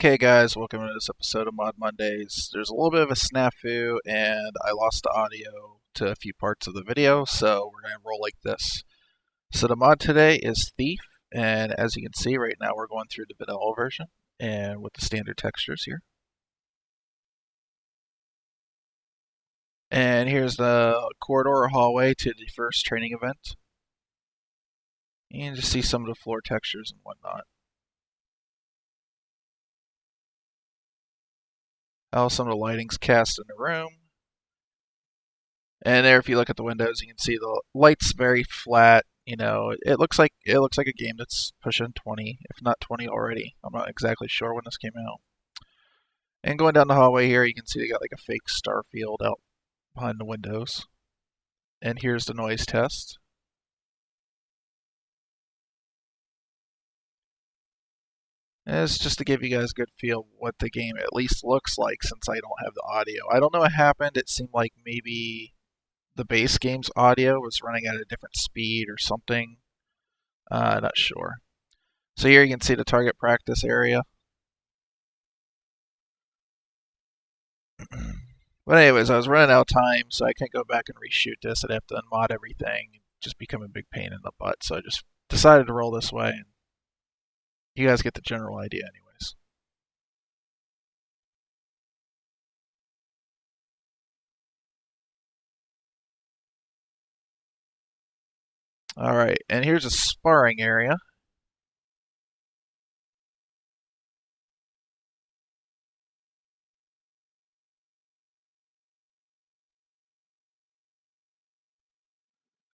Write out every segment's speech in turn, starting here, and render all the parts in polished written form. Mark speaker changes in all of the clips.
Speaker 1: Okay guys, welcome to this episode of Mod Mondays. There's a little bit of a snafu and I lost the audio to a few parts of the video, so we're going to roll like this. So the mod today is Thief, and as you can see right now we're going through the vanilla version and with the standard textures here. And here's the corridor or hallway to the first training event. You can just see some of the floor textures and whatnot. How some of the lighting's cast in the room. And there, if you look at the windows, you can see the light's very flat. You know, it looks like a game that's pushing 20, if not 20 already. I'm not exactly sure when this came out. And going down the hallway here, you can see they got like a fake star field out behind the windows. And here's the noise test. And it's just to give you guys a good feel of what the game at least looks like since I don't have the audio. I don't know what happened. It seemed like maybe the base game's audio was running at a different speed or something. Not sure. So here you can see the target practice area. But anyways, I was running out of time, so I can't go back and reshoot this. I'd have to unmod everything. It'd just become a big pain in the butt. So I just decided to roll this way. And you guys get the general idea anyways. Alright, and here's a sparring area.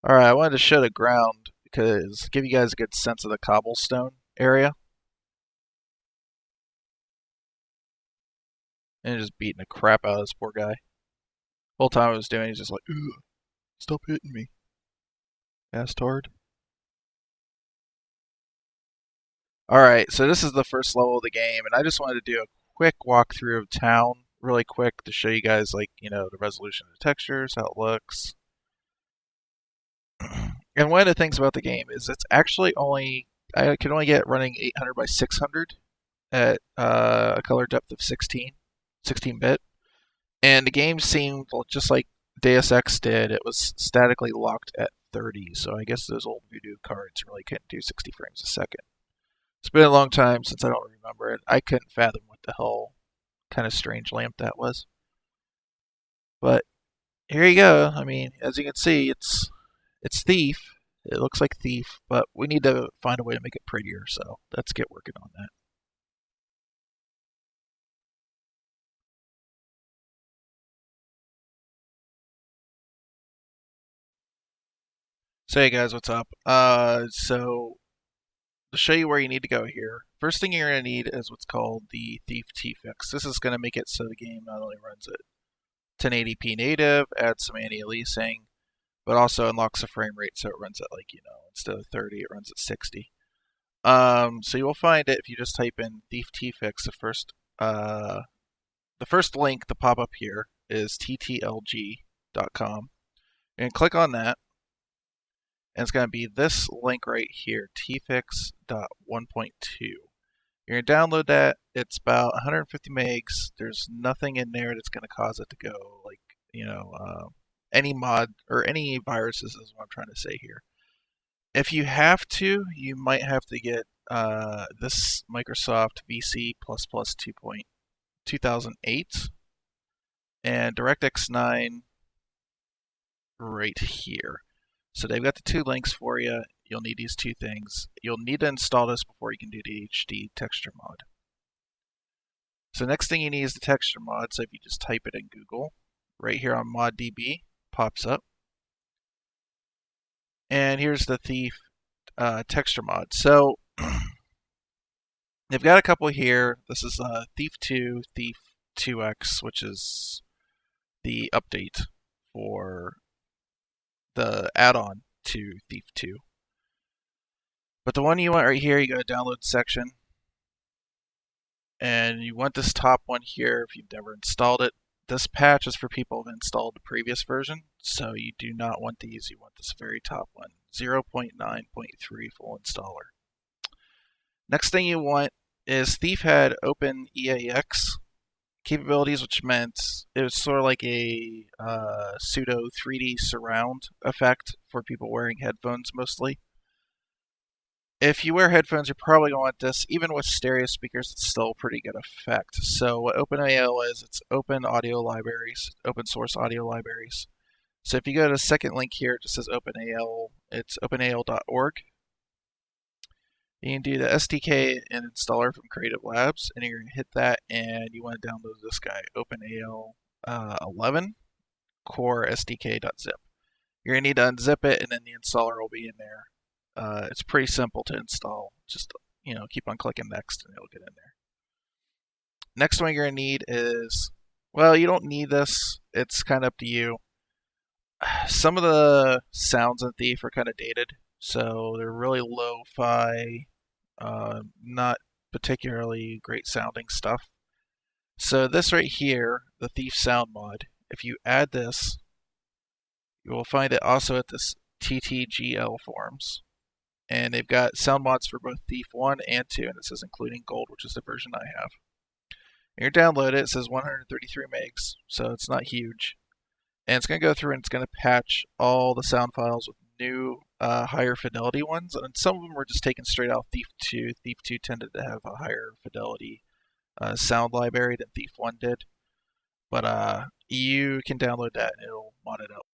Speaker 1: Alright, I wanted to show the ground because give you guys a good sense of the cobblestone area. And just beating the crap out of this poor guy. The whole time I was doing, he's just like, "Ugh, stop hitting me, bastard." Alright, so this is the first level of the game, and I just wanted to do a quick walkthrough of town, really quick, to show you guys, like, you know, the resolution of the textures, how it looks. And one of the things about the game is it's actually I can only get running 800 by 600 at a color depth of 16-bit. And the game seemed just like Deus Ex did. It was statically locked at 30, so I guess those old Voodoo cards really couldn't do 60 frames a second. It's been a long time since I don't remember it. I couldn't fathom what the hell kind of strange lamp that was. But here you go. I mean, as you can see, it's Thief. It looks like Thief, but we need to find a way to make it prettier, so let's get working on that. So hey guys, what's up? So to show you where you need to go here, first thing you're going to need is what's called the Thief Tfix. This is going to make it so the game not only runs at 1080p native, adds some anti-aliasing, but also unlocks the frame rate so it runs at, like, you know, instead of 30, it runs at 60. So you will find it if you just type in Thief Tfix. The first link to pop up here is ttlg.com. And click on that. And it's going to be this link right here, tfix.1.2. You're going to download that. It's about 150 megs. There's nothing in there that's going to cause it to go, like, you know, any mod or any viruses is what I'm trying to say here. If you have to, you might have to get this Microsoft VC++ 2008 and DirectX 9 right here. So they've got the two links for you. You'll need these two things. You'll need to install this before you can do the HD texture mod. So next thing you need is the texture mod. So if you just type it in Google, right here on ModDB, pops up. And here's the Thief texture mod. So they've got a couple here. This is Thief 2, Thief 2X, which is the update for the add-on to Thief 2. But the one you want right here, you go to download section. And you want this top one here if you've never installed it. This patch is for people who've installed the previous version, so you do not want these. You want this very top one, 0.9.3 full installer. Next thing you want is Thief had open EAX capabilities, which meant it was sort of like a pseudo 3D surround effect for people wearing headphones mostly. If you wear headphones, you're probably going to want this. Even with stereo speakers, it's still a pretty good effect. So what OpenAL is, it's open audio libraries, open source audio libraries. So if you go to the second link here, it just says OpenAL. It's openal.org. You can do the SDK and installer from Creative Labs, and you're going to hit that, and you want to download this guy, OpenAL 11 core SDK.zip. You're going to need to unzip it, and then the installer will be in there. It's pretty simple to install. Just keep on clicking next, and it'll get in there. Next one you're going to need is, well, you don't need this. It's kind of up to you. Some of the sounds in Thief are kind of dated, so they're really lo-fi, not particularly great sounding stuff. So this right here, the Thief sound mod, if you add this, you will find it also at this TTGL forums. And they've got sound mods for both Thief 1 and 2, and it says including Gold, which is the version I have. And you download it, it says 133 megs, so it's not huge. And it's going to go through and it's going to patch all the sound files with new, higher fidelity ones. And some of them were just taken straight out of Thief 2. Thief 2 tended to have a higher fidelity sound library than Thief 1 did. But you can download that and it'll mod it up.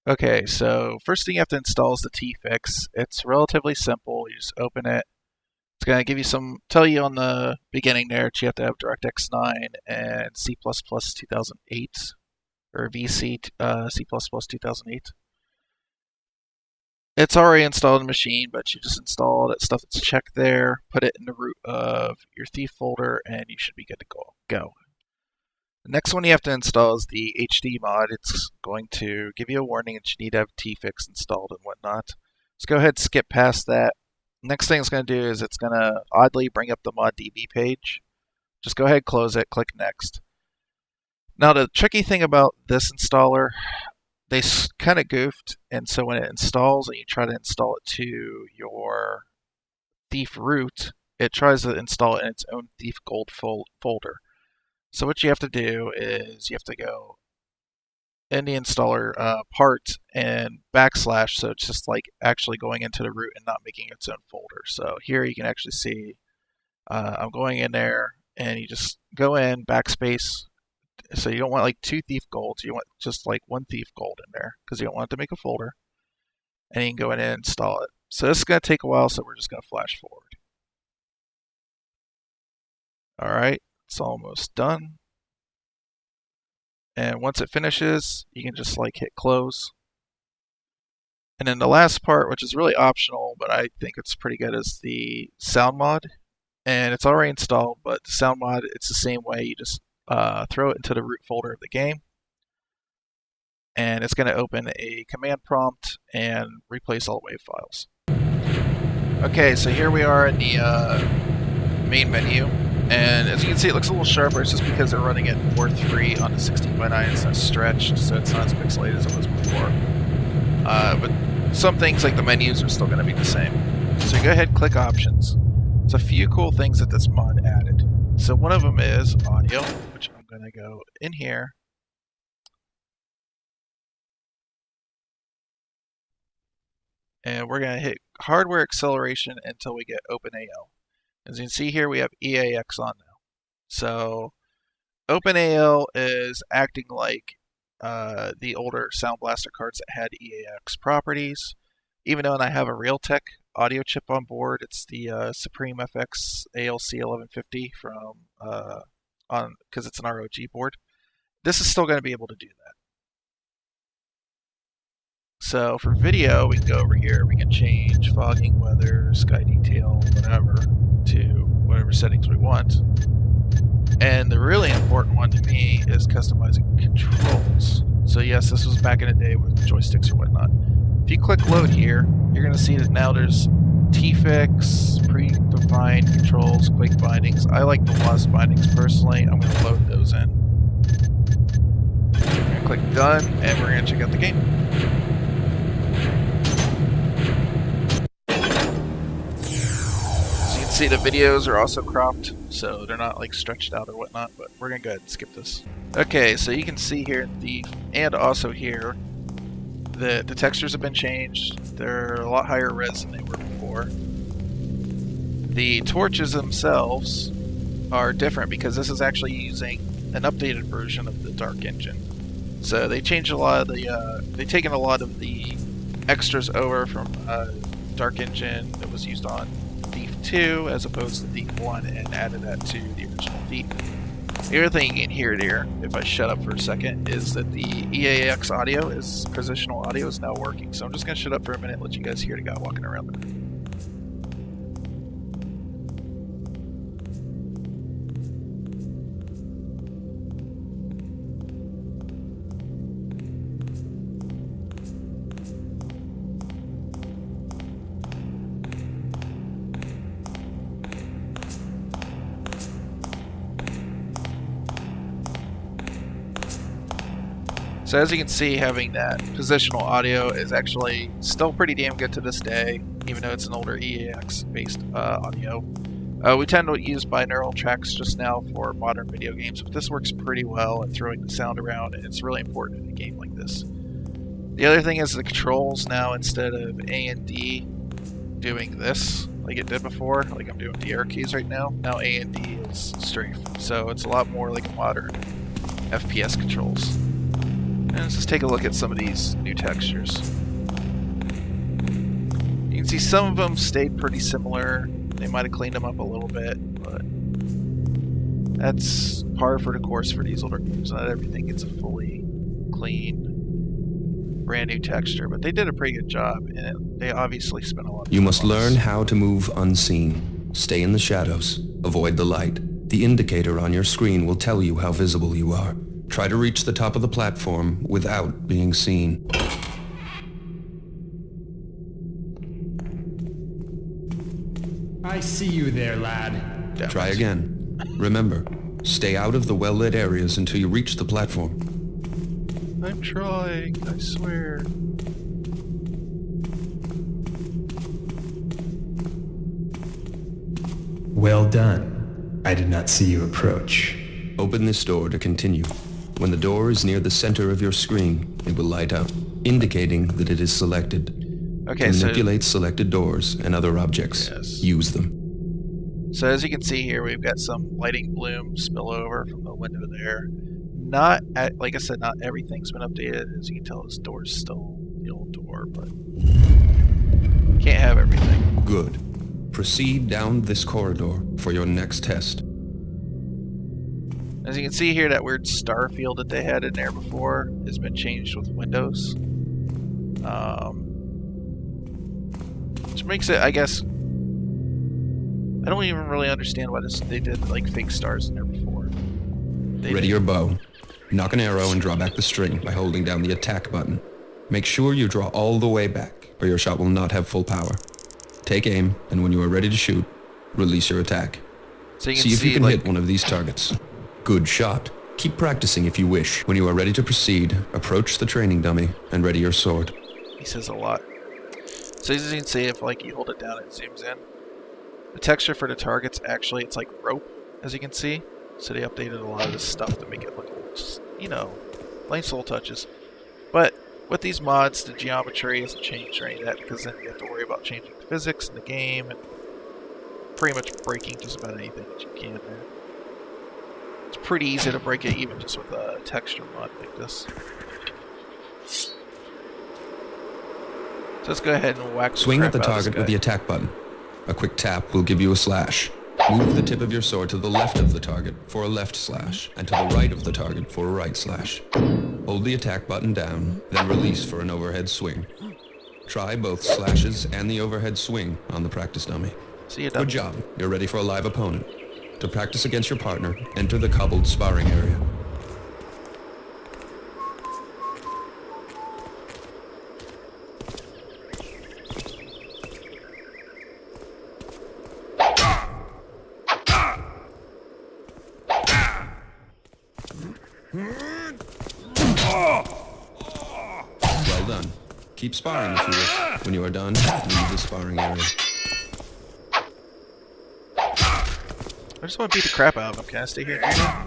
Speaker 1: Okay, so first thing you have to install is the Tfix. It's relatively simple. You just open it. It's going to give you tell you on the beginning there that you have to have DirectX 9 and C++ 2008, or VC C++ 2008. It's already installed in the machine, but you just install that stuff that's checked there, put it in the root of your Thief folder, and you should be good to go. The next one you have to install is the HD mod. It's going to give you a warning that you need to have Tfix installed and whatnot. Let's go ahead and skip past that. Next thing it's going to do is it's going to oddly bring up the ModDB page. Just go ahead, close it, click Next. Now the tricky thing about this installer, they kind of goofed, and so when it installs and you try to install it to your Thief root, it tries to install it in its own Thief Gold folder. So what you have to do is you have to go in the installer part and \, so it's just like actually going into the root and not making its own folder. So here you can actually see I'm going in there, and you just go in, \. So you don't want like 2 Thief Golds, you want just like 1 Thief Gold in there, because you don't want it to make a folder. And you can go in and install it. So this is going to take a while, so we're just going to flash forward. Alright. It's almost done. And once it finishes, you can just like hit close. And then the last part, which is really optional, but I think it's pretty good, is the sound mod. And it's already installed, but the sound mod, it's the same way. You just throw it into the root folder of the game. And it's going to open a command prompt and replace all WAV files. Okay, so here we are in the main menu. And as you can see, it looks a little sharper. It's just because they're running it 4.3 on the 16:9. It's not stretched, so it's not as pixelated as it was before. But some things like the menus are still going to be the same. So you go ahead and click Options. There's a few cool things that this mod added. So one of them is audio, which I'm going to go in here. And we're going to hit hardware acceleration until we get OpenAL. As you can see here, we have EAX on now. So OpenAL is acting like the older Sound Blaster cards that had EAX properties. Even though I have a Realtek audio chip on board, it's the Supreme FX ALC 1150 from because it's an ROG board. This is still going to be able to do that. So for video, we can go over here. We can change fogging, weather, sky detail, whatever, to whatever settings we want. And the really important one to me is customizing controls. So yes, this was back in the day with joysticks or whatnot. If you click load here, you're going to see that now there's Tfix, predefined controls, quick bindings. I like the WASP bindings personally. I'm going to load those in. We're going to click done, and we're going to check out the game. see the videos are also cropped, so they're not like stretched out or whatnot, but we're gonna go ahead and skip this. Okay, so you can see here in Thief, and also here, the textures have been changed. They're a lot higher res than they were before. The torches themselves are different because this is actually using an updated version of the Dark Engine. So they changed a lot of the, they've taken a lot of the extras over from Dark Engine that was used on Thief 2 as opposed to Thief 1 and added that to the original Thief. The other thing you can hear here, if I shut up for a second, is that the EAX audio, positional audio, is now working. So I'm just going to shut up for a minute and let you guys hear the guy walking around the room. So as you can see, having that positional audio is actually still pretty damn good to this day, even though it's an older EAX-based audio. We tend to use binaural tracks just now for modern video games, but this works pretty well at throwing the sound around, and it's really important in a game like this. The other thing is the controls now, instead of A and D doing this like it did before, like I'm doing the arrow keys right now, now A and D is strafe. So it's a lot more like a modern FPS controls. And let's just take a look at some of these new textures. You can see some of them stayed pretty similar. They might have cleaned them up a little bit, but that's par for the course for these older games. Not everything gets a fully clean, brand new texture, but they did a pretty good job, and they obviously spent a lot of time.
Speaker 2: You must learn how to move unseen. Stay in the shadows. Avoid the light. The indicator on your screen will tell you how visible you are. Try to reach the top of the platform without being seen.
Speaker 3: I see you there, lad.
Speaker 2: Try again. Remember, stay out of the well-lit areas until you reach the platform.
Speaker 1: I'm trying, I swear.
Speaker 3: Well done. I did not see you approach.
Speaker 2: Open this door to continue. When the door is near the center of your screen, it will light up, indicating that it is selected.
Speaker 1: Okay,
Speaker 2: manipulate selected doors and other objects.
Speaker 1: Yes.
Speaker 2: Use them.
Speaker 1: So as you can see here, we've got some lighting bloom spill over from the window there. Not, like I said, not everything's been updated. As you can tell, this door's still the old door, but can't have everything.
Speaker 2: Good. Proceed down this corridor for your next test.
Speaker 1: As you can see here, that weird star field that they had in there before has been changed with windows. Which makes it, I guess, I don't even really understand why they did like fake stars in there before.
Speaker 2: Ready your bow. Knock an arrow and draw back the string by holding down the attack button. Make sure you draw all the way back, or your shot will not have full power. Take aim, and when you are ready to shoot, release your attack.
Speaker 1: So you can
Speaker 2: see if you can
Speaker 1: like,
Speaker 2: hit one of these targets. Good shot. Keep practicing if you wish. When you are ready to proceed, approach the training dummy and ready your sword.
Speaker 1: He says a lot. So as you can see, if like you hold it down, it zooms in. The texture for the targets, actually, it's like rope, as you can see. So they updated a lot of this stuff to make it look just, you know, nice little touches. But with these mods, the geometry hasn't changed or any of that, because then you have to worry about changing the physics in the game and pretty much breaking just about anything that you can there. It's pretty easy to break it even just with a texture mod like this. So let's go ahead and whack.
Speaker 2: Swing at the target with the attack button. A quick tap will give you a slash. Move the tip of your sword to the left of the target for a left slash, and to the right of the target for a right slash. Hold the attack button down, then release for an overhead swing. Try both slashes and the overhead swing on the practice dummy. Good job. You're ready for a live opponent. To practice against your partner, enter the cobbled sparring area. Well done. Keep sparring if you wish. When you are done, leave the sparring area.
Speaker 1: I just want to beat the crap out of him. Can I stay here and do that?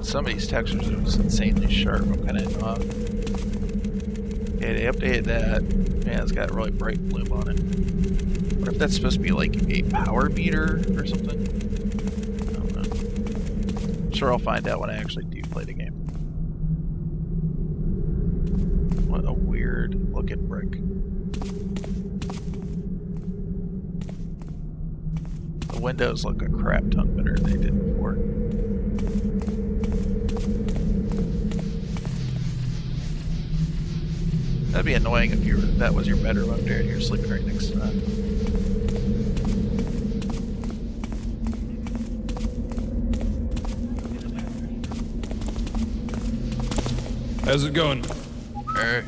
Speaker 1: Some of these textures are just insanely sharp. I'm kind of in awe. Yeah, they updated that. Man, it's got a really bright bloom on it. What if that's supposed to be like a power meter or something? I don't know. I'm sure I'll find out when I actually do play the game. What a weird looking brick. The windows look a crap ton better than they did before. That'd be annoying if that was your bedroom up there and you're sleeping right next to that.
Speaker 4: How's it going?
Speaker 1: Alright.